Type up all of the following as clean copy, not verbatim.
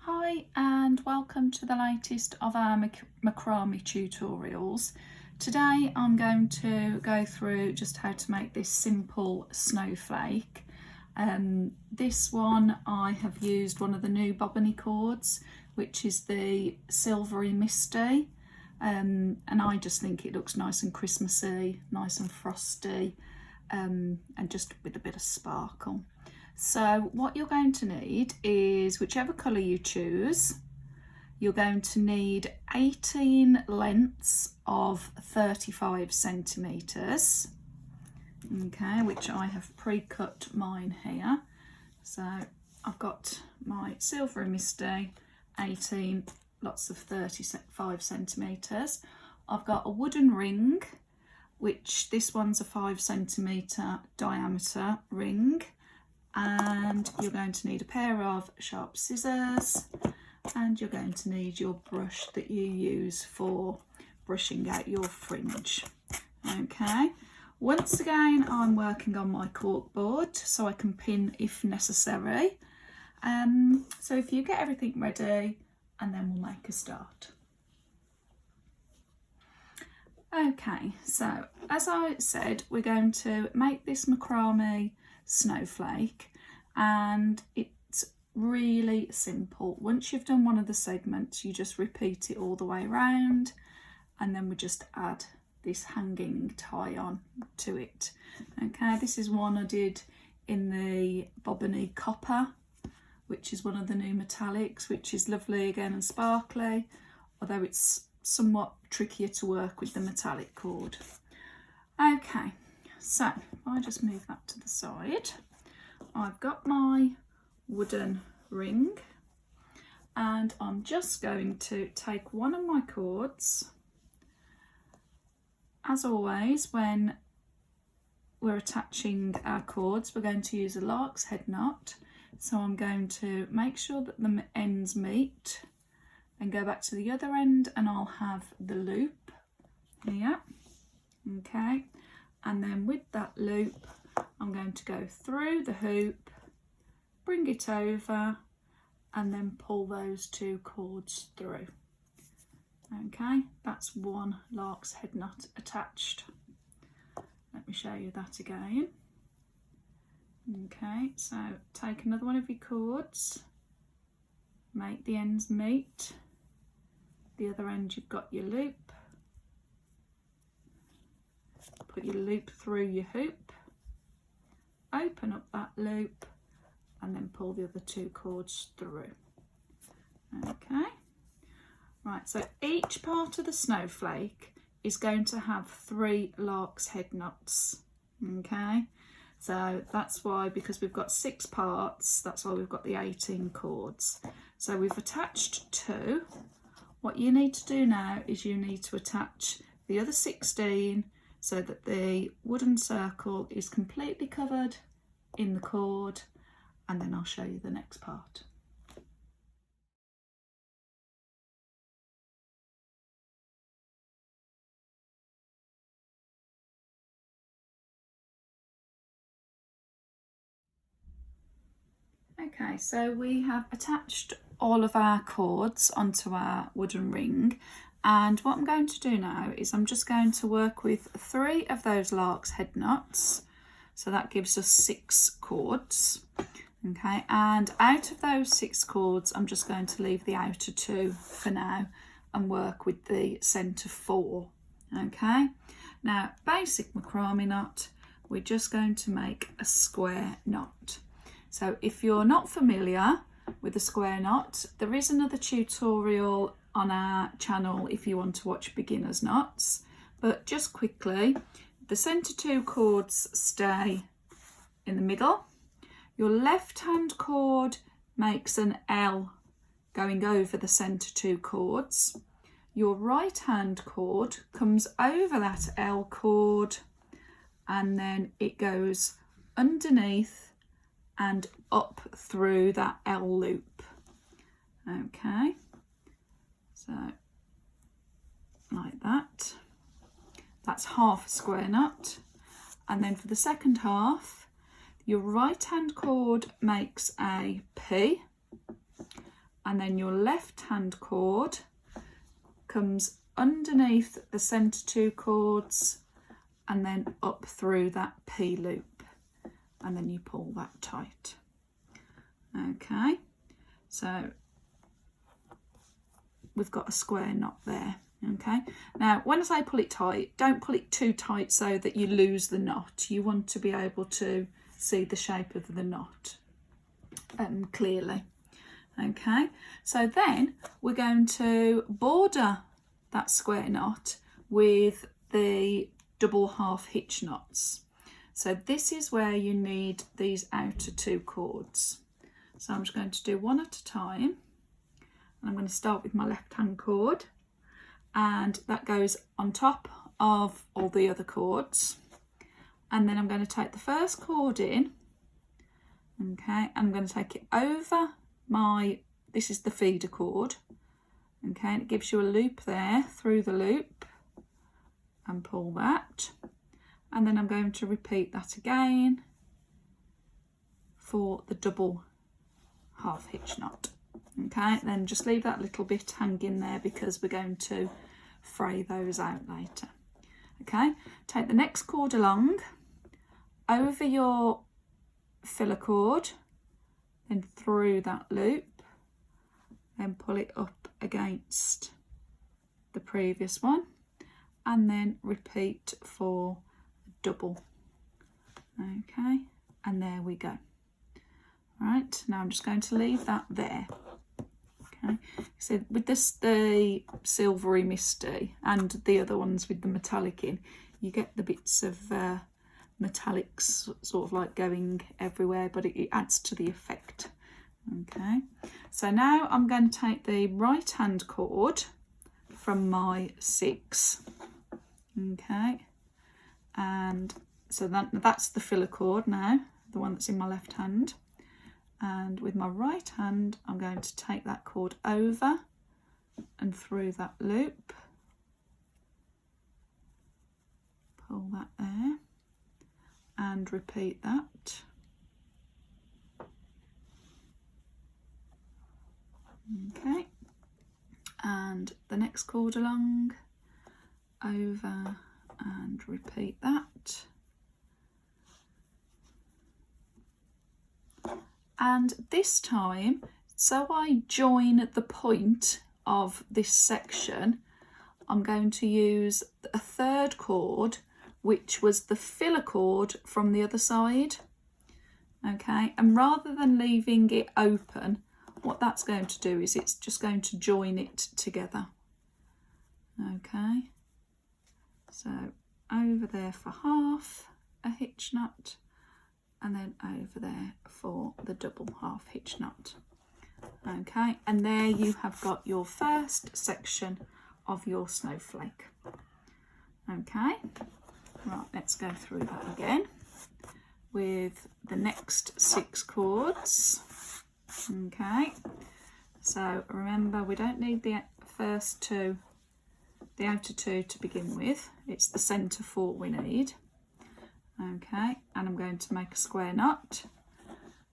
Hi and welcome to the latest of our macrame tutorials. Today I'm going to go through just how to make this simple snowflake. This one I have used one of the new bobbiny cords, which is the Silvery Misty, and I just think it looks nice and Christmassy, nice and frosty, and just with a bit of sparkle. So what you're going to need is whichever colour you choose. You're going to need 18 lengths of 35 centimetres, okay, which I have pre-cut mine here. So I've got my Silvery Misty, 18, lots of 35 centimetres. I've got a wooden ring, which this one's a 5 centimetre diameter ring. And you're going to need a pair of sharp scissors, and you're going to need your brush that you use for brushing out your fringe. Okay, once again I'm working on my cork board so I can pin if necessary. So if you get everything ready, and then we'll make a start. Okay, so as I said, we're going to make this macrame snowflake, and it's really simple. Once you've done one of the segments, you just repeat it all the way around, and then we just add this hanging tie on to it. Okay, this is one I did in the bobbiny copper, which is one of the new metallics, which is lovely again and sparkly, although it's somewhat trickier to work with the metallic cord. Okay, so I just move that to the side. I've got my wooden ring, and I'm just going to take one of my cords. As always, when we're attaching our cords, we're going to use a lark's head knot. So I'm going to make sure that the ends meet and go back to the other end, and I'll have the loop here. Okay, and then with that loop I'm going to go through the hoop, bring it over, and then pull those two cords through. Okay, that's one lark's head knot attached. Let me show you that again. Okay, so take another one of your cords, make the ends meet. The other end you've got your loop, put your loop through your hoop, open up that loop, and then pull the other two cords through. Okay, right, so each part of the snowflake is going to have 3 lark's head knots. Okay, so that's why, because we've got 6 parts, that's why we've got the 18 cords. So we've attached 2. What you need to do now is you need to attach the other 16 so that the wooden circle is completely covered in the cord, and then I'll show you the next part. Okay, so we have attached all of our cords onto our wooden ring, and what I'm going to do now is I'm just going to work with 3 of those lark's head knots, so that gives us 6 cords. Okay, and out of those 6 cords I'm just going to leave the outer 2 for now and work with the centre 4. Okay, now basic macrame knot, we're just going to make a square knot. So if you're not familiar with the square knot, there is another tutorial on our channel if you want to watch beginner's knots, but just quickly, the centre 2 cords stay in the middle. Your left hand cord makes an L going over the centre 2 cords. Your right hand cord comes over that L cord, and then it goes underneath and up through that L loop. Okay, so like that. That's half a square knot. And then for the second half, your right hand cord makes a P, and then your left hand cord comes underneath the centre 2 cords and then up through that P loop, and then you pull that tight. Okay, so we've got a square knot there. Okay, now when I say pull it tight, don't pull it too tight so that you lose the knot. You want to be able to see the shape of the knot clearly. Okay, so then we're going to border that square knot with the double half hitch knots. So this is where you need these outer 2 cords. So I'm just going to do one at a time. I'm going to start with my left hand cord, and that goes on top of all the other cords. And then I'm going to take the first cord in, okay, I'm going to take it over this is the feeder cord, okay, and it gives you a loop there through the loop, and pull that. And then I'm going to repeat that again for the double half hitch knot. Okay, then just leave that little bit hanging there because we're going to fray those out later. Okay, take the next cord along, over your filler cord, then through that loop, then pull it up against the previous one, and then repeat for double. Okay, and there we go. Right, now I'm just going to leave that there. Okay, so with this, the silvery misty and the other ones with the metallic in, you get the bits of metallics sort of like going everywhere, but it adds to the effect. Okay, so now I'm going to take the right hand cord from my 6. Okay, and so that's the filler cord now, the one that's in my left hand. And with my right hand, I'm going to take that cord over and through that loop, pull that there, and repeat that. Okay, and the next cord along, over, and repeat that. And this time, so I join the point of this section, I'm going to use a 3rd cord, which was the filler cord from the other side. Okay, and rather than leaving it open, what that's going to do is it's just going to join it together. Okay, so over there for half a hitch knot, and then over there for the double half hitch knot. Okay, and there you have got your first section of your snowflake. Okay, right, let's go through that again with the next 6 cords. Okay, so remember, we don't need the first 2, the outer 2 to begin with, it's the centre 4 we need. Okay, and I'm going to make a square knot.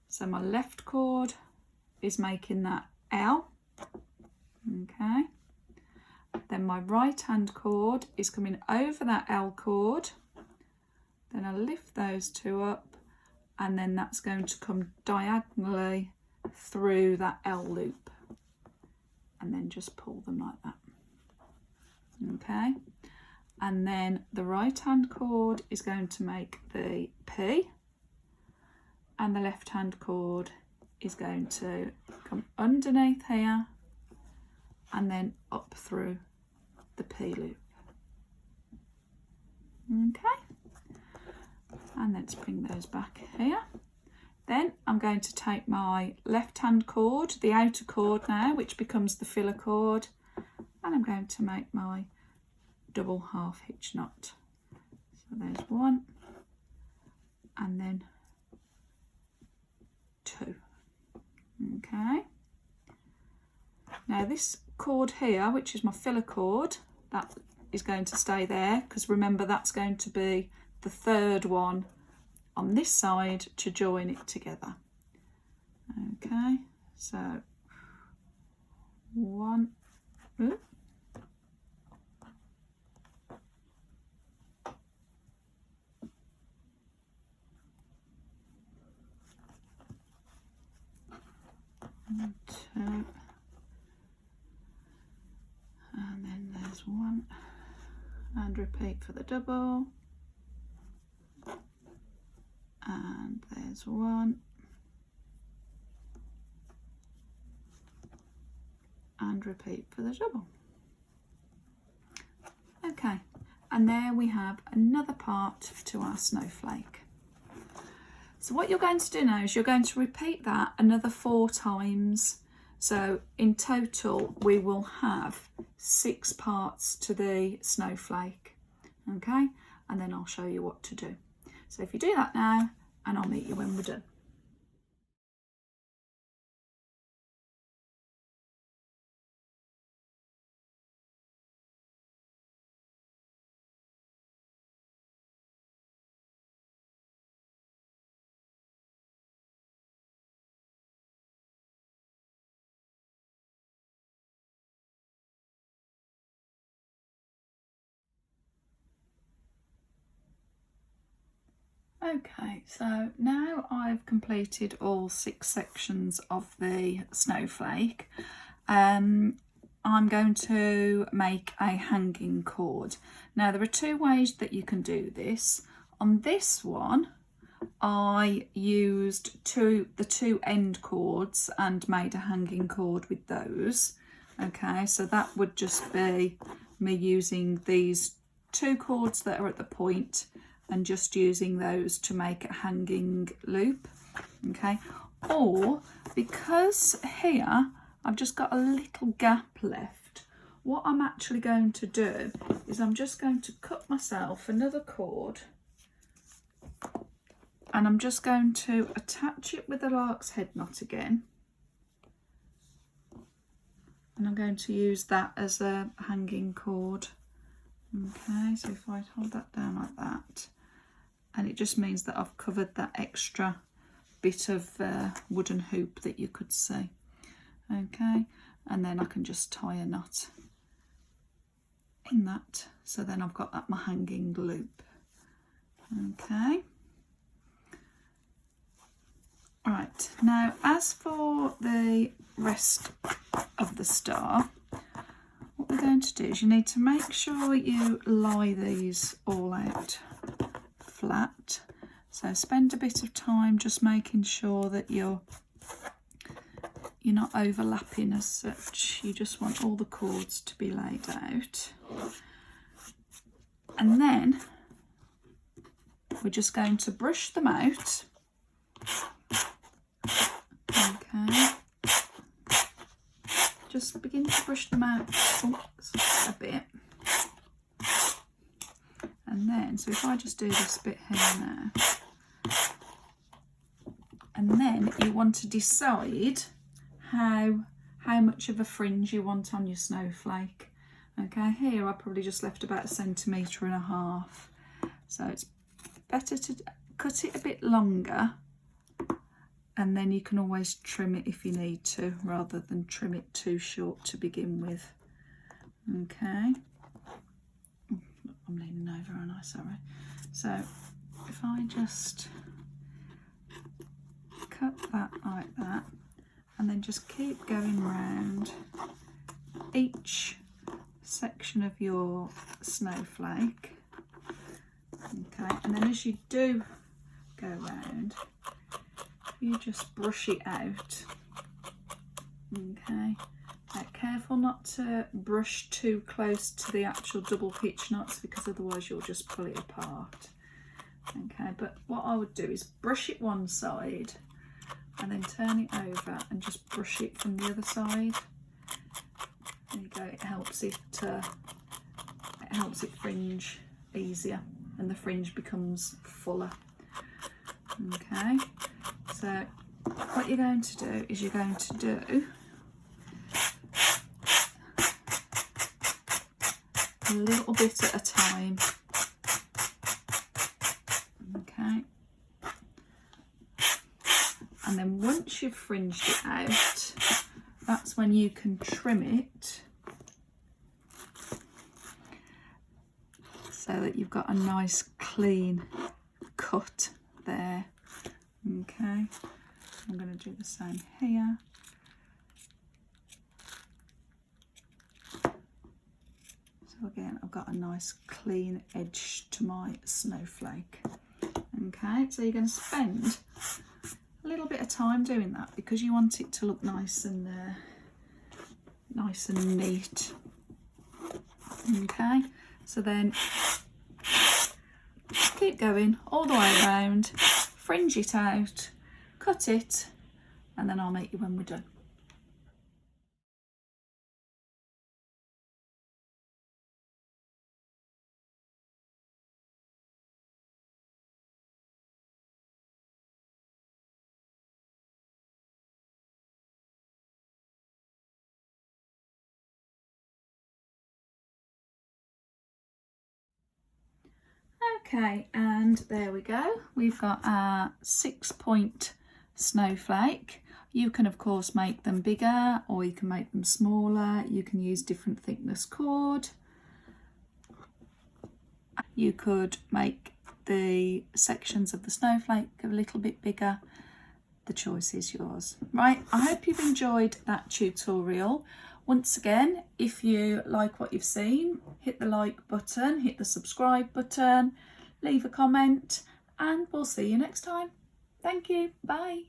So my left cord is making that L. Okay, then my right hand cord is coming over that L cord. Then I lift those 2 up, and then that's going to come diagonally through that L loop, and then just pull them like that. Okay, and then the right hand cord is going to make the P, and the left hand cord is going to come underneath here and then up through the P loop. Okay, and let's bring those back here. Then I'm going to take my left hand cord, the outer cord now, which becomes the filler cord, and I'm going to make my double half hitch knot. So there's 1, and then 2. Okay, now this cord here, which is my filler cord, that is going to stay there, because remember that's going to be the 3rd one on this side to join it together. Okay, so 1, ooh, and 2, and then there's 1, and repeat for the double, and there's 1, and repeat for the double. Okay, and there we have another part to our snowflake. So what you're going to do now is you're going to repeat that another 4 times. So in total we will have 6 parts to the snowflake. Okay, and then I'll show you what to do. So if you do that now, and I'll meet you when we're done. Okay, so now I've completed all 6 sections of the snowflake. I'm going to make a hanging cord. Now there are 2 ways that you can do this. On this one, I used the 2 end cords and made a hanging cord with those. Okay, so that would just be me using these 2 cords that are at the point and just using those to make a hanging loop. Okay, or because here I've just got a little gap left, what I'm actually going to do is I'm just going to cut myself another cord, and I'm just going to attach it with a lark's head knot again, and I'm going to use that as a hanging cord. Okay, so if I hold that down like that, and it just means that I've covered that extra bit of wooden hoop that you could see. Okay, and then I can just tie a knot in that, so then I've got that my hanging loop. Okay, right, now as for the rest of the star, what we're going to do is you need to make sure you lie these all out flat. So spend a bit of time just making sure that you're not overlapping as such. You just want all the cords to be laid out. And then we're just going to brush them out. Okay. Just begin to brush them out a bit. And then, so if I just do this bit here now, and then you want to decide how much of a fringe you want on your snowflake. Okay, here I probably just left about 1.5 centimetres, so it's better to cut it a bit longer, and then you can always trim it if you need to, rather than trim it too short to begin with. Okay, I'm leaning over, aren't I? Sorry. So if I just cut that like that, and then just keep going round each section of your snowflake. Okay, and then as you do go round, you just brush it out. Okay, careful not to brush too close to the actual double hitch knots, because otherwise you'll just pull it apart. Okay, but what I would do is brush it one side and then turn it over and just brush it from the other side. There you go, it helps it fringe easier, and the fringe becomes fuller. Okay, so what you're going to do is you're going to do a little bit at a time. Okay, and then once you've fringed it out, that's when you can trim it so that you've got a nice clean cut there. Okay, I'm going to do the same here. So again, I've got a nice clean edge to my snowflake. Okay, so you're going to spend a little bit of time doing that because you want it to look nice and neat. Okay, so then keep going all the way around, fringe it out, cut it, and then I'll meet you when we're done. Okay, and there we go. We've got our 6-point snowflake. You can of course make them bigger or you can make them smaller. You can use different thickness cord. You could make the sections of the snowflake a little bit bigger. The choice is yours. Right, I hope you've enjoyed that tutorial. Once again, if you like what you've seen, hit the like button, hit the subscribe button, leave a comment, and we'll see you next time. Thank you. Bye.